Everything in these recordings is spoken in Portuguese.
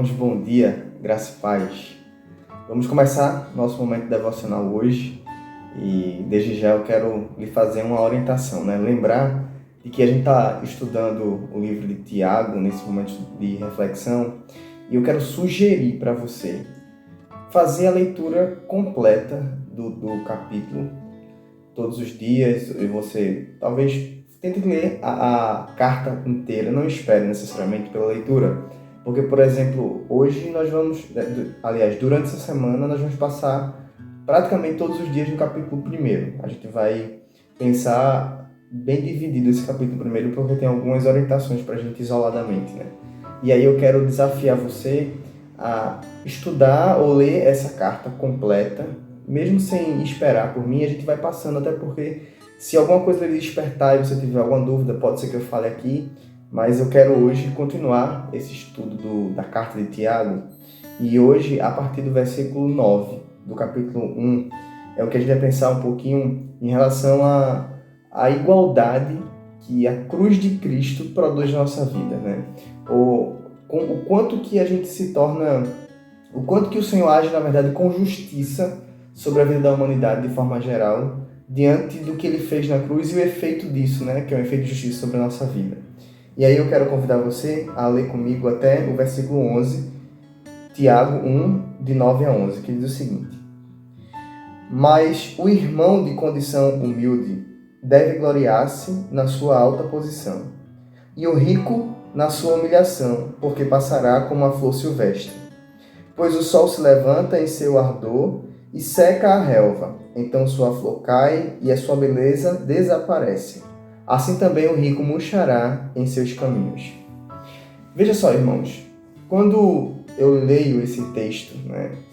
irmãos, bom dia, graça e paz. Vamos começar nosso momento devocional hoje e desde já eu quero lhe fazer uma orientação, Lembrar de que a gente está estudando o livro de Tiago nesse momento de reflexão e eu quero sugerir para você fazer a leitura completa do capítulo todos os dias e você talvez tente ler a carta inteira, não espere necessariamente pela leitura. Porque, por exemplo, hoje nós vamos, durante essa semana, nós vamos passar praticamente todos os dias no capítulo 1. A gente vai pensar bem dividido esse capítulo 1, porque tem algumas orientações para a gente isoladamente, E aí eu quero desafiar você a estudar ou ler essa carta completa, mesmo sem esperar por mim, a gente vai passando, até porque se alguma coisa lhe despertar e você tiver alguma dúvida, pode ser que eu fale aqui, mas eu quero hoje continuar esse estudo da carta de Tiago. E hoje, a partir do versículo 9 do capítulo 1, é o que a gente vai pensar um pouquinho em relação à igualdade que a cruz de Cristo produz na nossa vida, O quanto que a gente se torna, o quanto que o Senhor age, na verdade, com justiça sobre a vida da humanidade de forma geral, diante do que Ele fez na cruz e o efeito disso, que é o efeito de justiça sobre a nossa vida. E aí eu quero convidar você a ler comigo até o versículo 11, Tiago 1, de 9 a 11, que diz o seguinte: Mas o irmão de condição humilde deve gloriar-se na sua alta posição, e o rico na sua humilhação, porque passará como a flor silvestre. Pois o sol se levanta em seu ardor e seca a relva, então sua flor cai e a sua beleza desaparece. Assim também o rico murchará em seus caminhos. Veja só, irmãos, quando eu leio esse texto,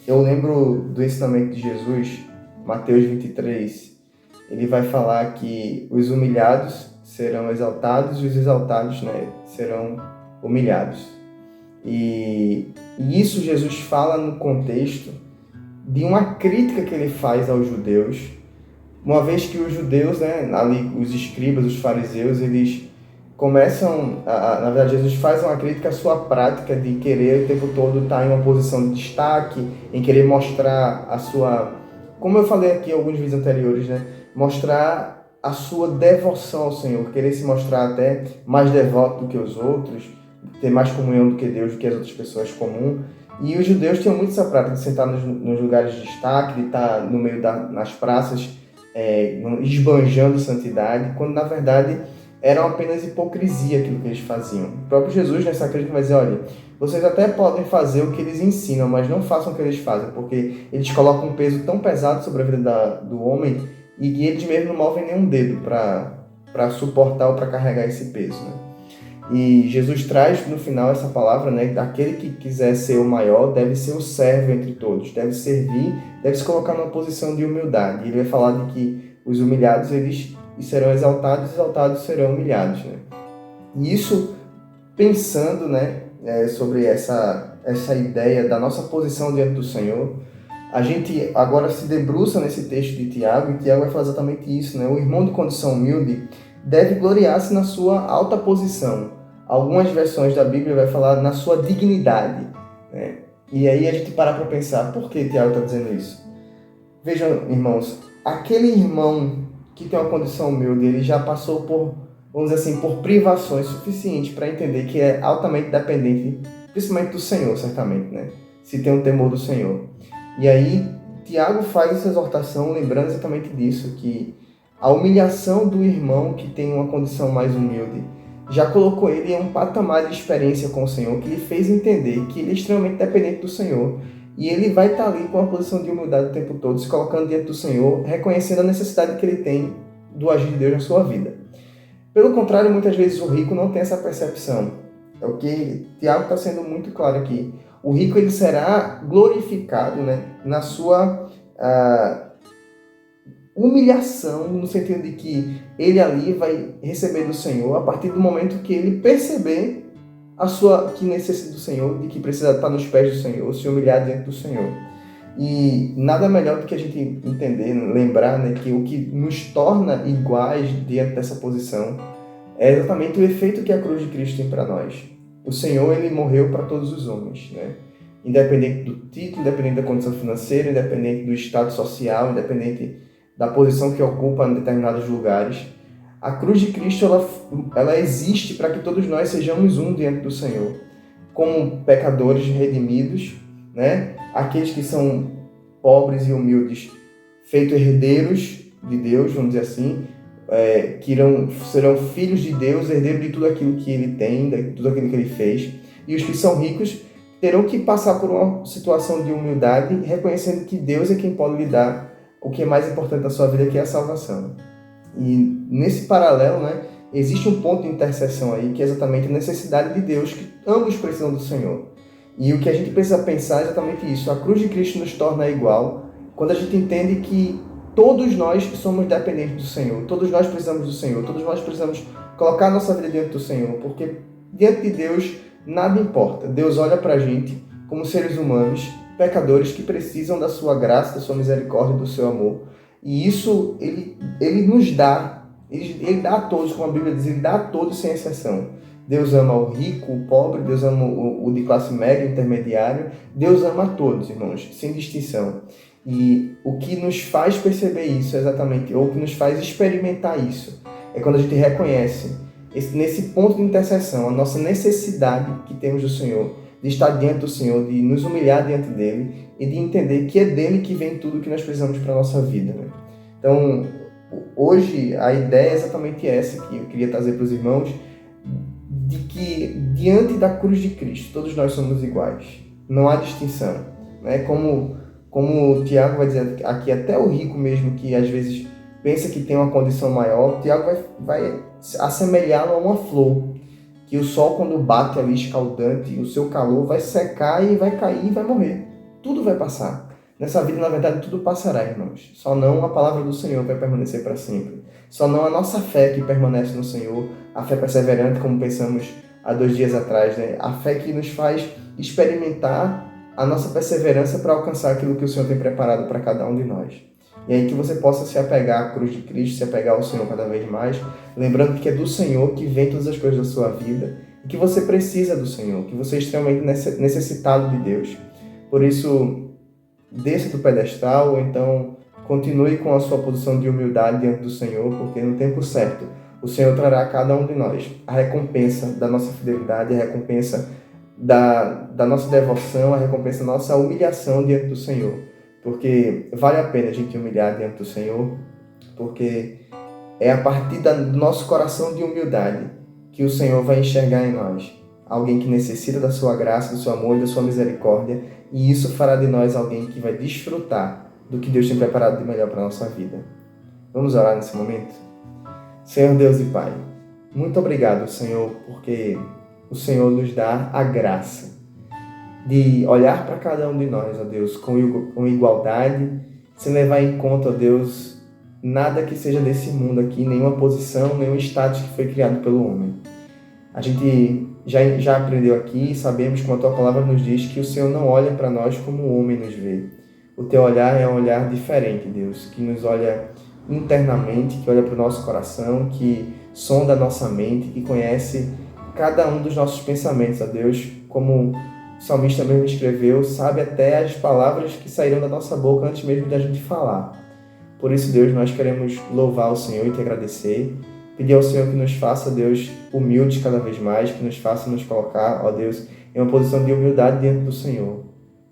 eu lembro do ensinamento de Jesus, Mateus 23. Ele vai falar que os humilhados serão exaltados e os exaltados serão humilhados. E isso Jesus fala no contexto de uma crítica que ele faz aos judeus, uma vez que os judeus, ali os escribas, os fariseus, eles começam, na verdade, Jesus faz uma crítica à sua prática de querer o tempo todo estar em uma posição de destaque, em querer mostrar a sua, como eu falei aqui em alguns vídeos anteriores, mostrar a sua devoção ao Senhor, querer se mostrar até mais devoto do que os outros, ter mais comunhão do que Deus, do que as outras pessoas comuns. E os judeus tinham muito essa prática de sentar nos lugares de destaque, de estar no meio nas praças, esbanjando santidade, quando na verdade era apenas hipocrisia aquilo que eles faziam. O próprio Jesus nessa crítica vai dizer, olha, vocês até podem fazer o que eles ensinam, mas não façam o que eles fazem, porque eles colocam um peso tão pesado sobre a vida do homem e que eles mesmos não movem nenhum dedo para suportar ou para carregar esse peso. E Jesus traz no final essa palavra, aquele que quiser ser o maior deve ser o servo entre todos, deve servir, deve se colocar numa posição de humildade. E ele vai falar de que os humilhados eles serão exaltados, os exaltados serão humilhados. E isso pensando sobre essa ideia da nossa posição diante do Senhor, a gente agora se debruça nesse texto de Tiago, e Tiago vai falar exatamente isso. O irmão de condição humilde deve gloriar-se na sua alta posição. Algumas versões da Bíblia vai falar na sua dignidade. E aí a gente para pensar, por que Tiago está dizendo isso? Vejam, irmãos, aquele irmão que tem uma condição humilde, ele já passou por, vamos dizer assim, por privações suficientes para entender que é altamente dependente, principalmente do Senhor, certamente, se tem um temor do Senhor. E aí, Tiago faz essa exortação lembrando exatamente disso, que a humilhação do irmão que tem uma condição mais humilde já colocou ele em um patamar de experiência com o Senhor, que lhe fez entender que ele é extremamente dependente do Senhor. E ele vai estar ali com uma posição de humildade o tempo todo, se colocando diante do Senhor, reconhecendo a necessidade que ele tem do agir de Deus na sua vida. Pelo contrário, muitas vezes o rico não tem essa percepção. É o que Tiago está sendo muito claro aqui. O rico ele será glorificado na sua humilhação, no sentido de que ele ali vai receber do Senhor a partir do momento que ele perceber que necessita do Senhor, de que precisa estar nos pés do Senhor, se humilhar diante do Senhor. E nada melhor do que a gente entender, lembrar que o que nos torna iguais diante dessa posição é exatamente o efeito que a cruz de Cristo tem para nós. o Senhor, ele morreu para todos os homens, né? Independente do título, independente da condição financeira, independente do estado social, independente da posição que ocupa em determinados lugares. A cruz de Cristo, ela existe para que todos nós sejamos um diante do Senhor, como pecadores redimidos, né? Aqueles que são pobres e humildes, feitos herdeiros de Deus, vamos dizer assim, serão filhos de Deus, herdeiros de tudo aquilo que Ele tem, de tudo aquilo que Ele fez. E os que são ricos terão que passar por uma situação de humildade, reconhecendo que Deus é quem pode lhe dar o que é mais importante da sua vida, que é a salvação. E nesse paralelo, né, existe um ponto de interseção aí, que é exatamente a necessidade de Deus, que ambos precisam do Senhor. E o que a gente precisa pensar é exatamente isso. A cruz de Cristo nos torna igual quando a gente entende que todos nós somos dependentes do Senhor, todos nós precisamos do Senhor, todos nós precisamos colocar a nossa vida diante do Senhor, porque diante de Deus nada importa. Deus olha para a gente como seres humanos, pecadores que precisam da sua graça, da sua misericórdia, do seu amor. E isso ele nos dá, ele dá a todos, como a Bíblia diz, ele dá a todos sem exceção. Deus ama o rico, o pobre, Deus ama o de classe média, intermediário. Deus ama a todos, irmãos, sem distinção. E o que nos faz perceber isso exatamente, ou o que nos faz experimentar isso, é quando a gente reconhece, nesse ponto de interseção, a nossa necessidade que temos do Senhor, de estar diante do Senhor, de nos humilhar diante dEle e de entender que é dEle que vem tudo que nós precisamos para a nossa vida, né? Então, hoje, a ideia é exatamente essa que eu queria trazer para os irmãos, de que diante da cruz de Cristo, todos nós somos iguais. Não há distinção, né? Como o Tiago vai dizer aqui, até o rico mesmo, que às vezes pensa que tem uma condição maior, o Tiago vai assemelhá-lo a uma flor, que o sol, quando bate ali escaldante, o seu calor vai secar e vai cair e vai morrer. Tudo vai passar. Nessa vida, na verdade, tudo passará, irmãos. Só não a palavra do Senhor vai permanecer para sempre. Só não a nossa fé que permanece no Senhor, a fé perseverante, como pensamos há 2 dias atrás, né? A fé que nos faz experimentar a nossa perseverança para alcançar aquilo que o Senhor tem preparado para cada um de nós. E aí que você possa se apegar à cruz de Cristo, se apegar ao Senhor cada vez mais, lembrando que é do Senhor que vem todas as coisas da sua vida e que você precisa do Senhor, que você é extremamente necessitado de Deus. Por isso, desça do pedestal, ou então continue com a sua posição de humildade diante do Senhor, porque no tempo certo o Senhor trará a cada um de nós a recompensa da nossa fidelidade, a recompensa da nossa devoção, a recompensa da nossa humilhação diante do Senhor. Porque vale a pena a gente humilhar diante do Senhor, porque é a partir do nosso coração de humildade que o Senhor vai enxergar em nós alguém que necessita da sua graça, do seu amor e da sua misericórdia, e isso fará de nós alguém que vai desfrutar do que Deus tem preparado de melhor para a nossa vida. Vamos orar nesse momento? Senhor Deus e Pai, muito obrigado, Senhor, porque o Senhor nos dá a graça de olhar para cada um de nós, ó Deus, com igualdade, sem levar em conta, ó Deus, nada que seja desse mundo aqui, nenhuma posição, nenhum status que foi criado pelo homem. A gente já aprendeu aqui, sabemos, como a Tua palavra nos diz, que o Senhor não olha para nós como o homem nos vê. O Teu olhar é um olhar diferente, Deus, que nos olha internamente, que olha para o nosso coração, que sonda a nossa mente, que conhece cada um dos nossos pensamentos, ó Deus, como o salmista mesmo escreveu, sabe até as palavras que saíram da nossa boca antes mesmo da gente falar. Por isso, Deus, nós queremos louvar o Senhor e te agradecer, pedir ao Senhor que nos faça, Deus, humildes cada vez mais, que nos faça nos colocar, ó Deus, em uma posição de humildade diante do Senhor,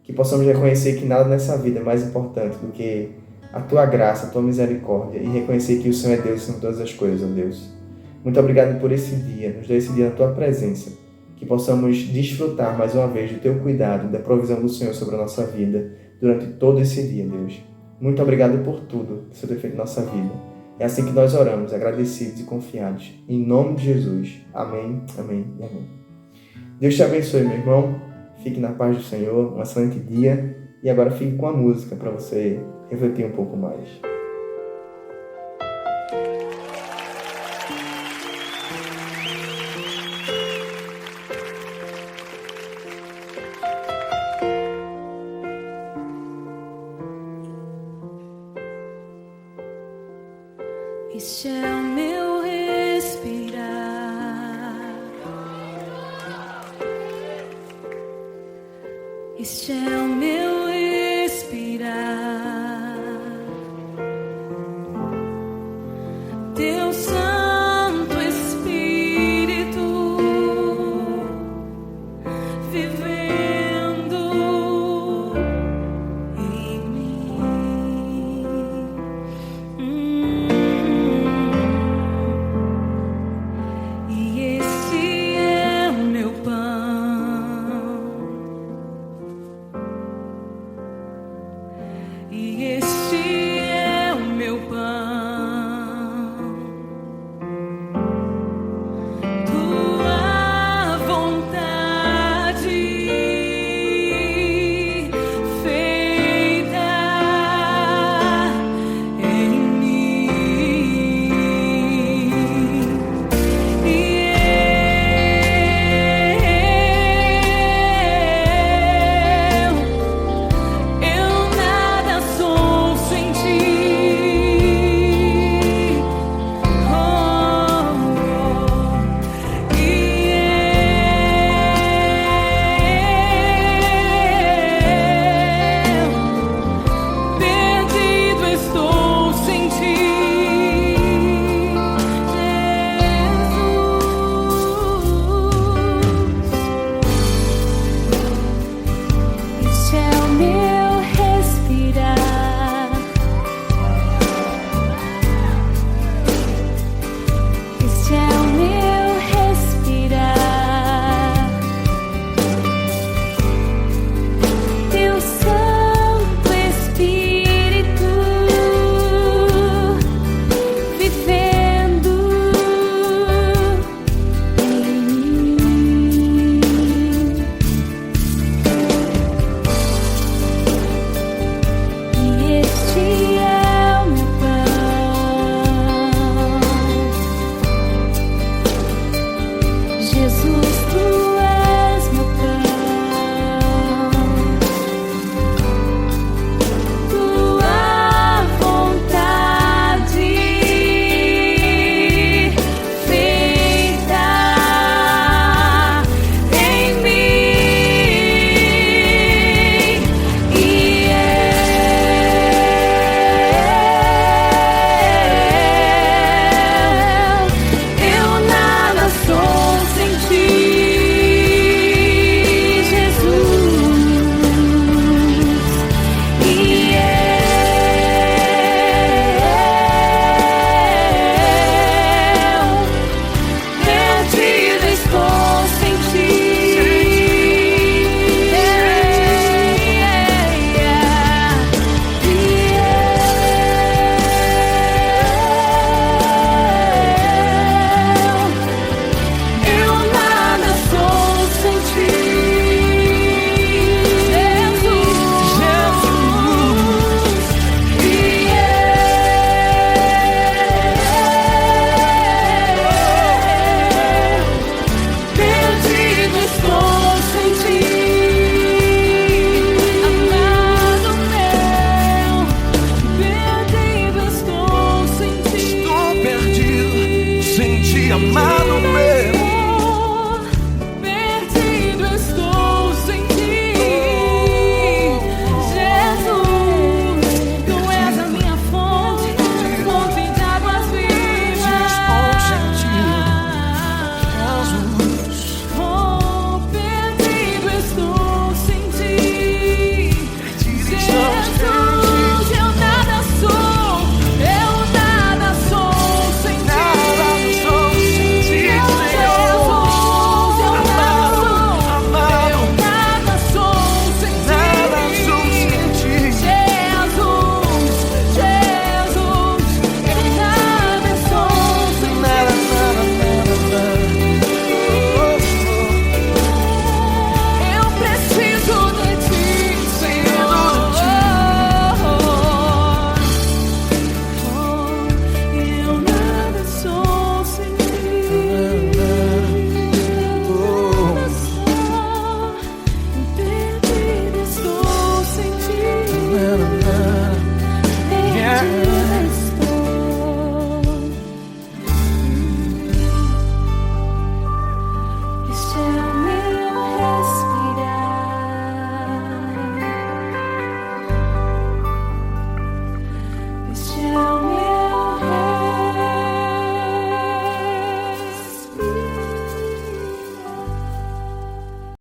que possamos reconhecer que nada nessa vida é mais importante do que a Tua graça, a Tua misericórdia, e reconhecer que o Senhor é Deus em todas as coisas, ó Deus. Muito obrigado por esse dia, nos dê esse dia na Tua presença, que possamos desfrutar mais uma vez do Teu cuidado, da provisão do Senhor sobre a nossa vida durante todo esse dia, Deus. Muito obrigado por tudo que o Senhor tem feito na nossa vida. É assim que nós oramos, agradecidos e confiados. Em nome de Jesus. Amém, amém e amém. Deus te abençoe, meu irmão. Fique na paz do Senhor. Um excelente dia. E agora fique com a música para você refletir um pouco mais. Este é o meu respirar, Este é o meu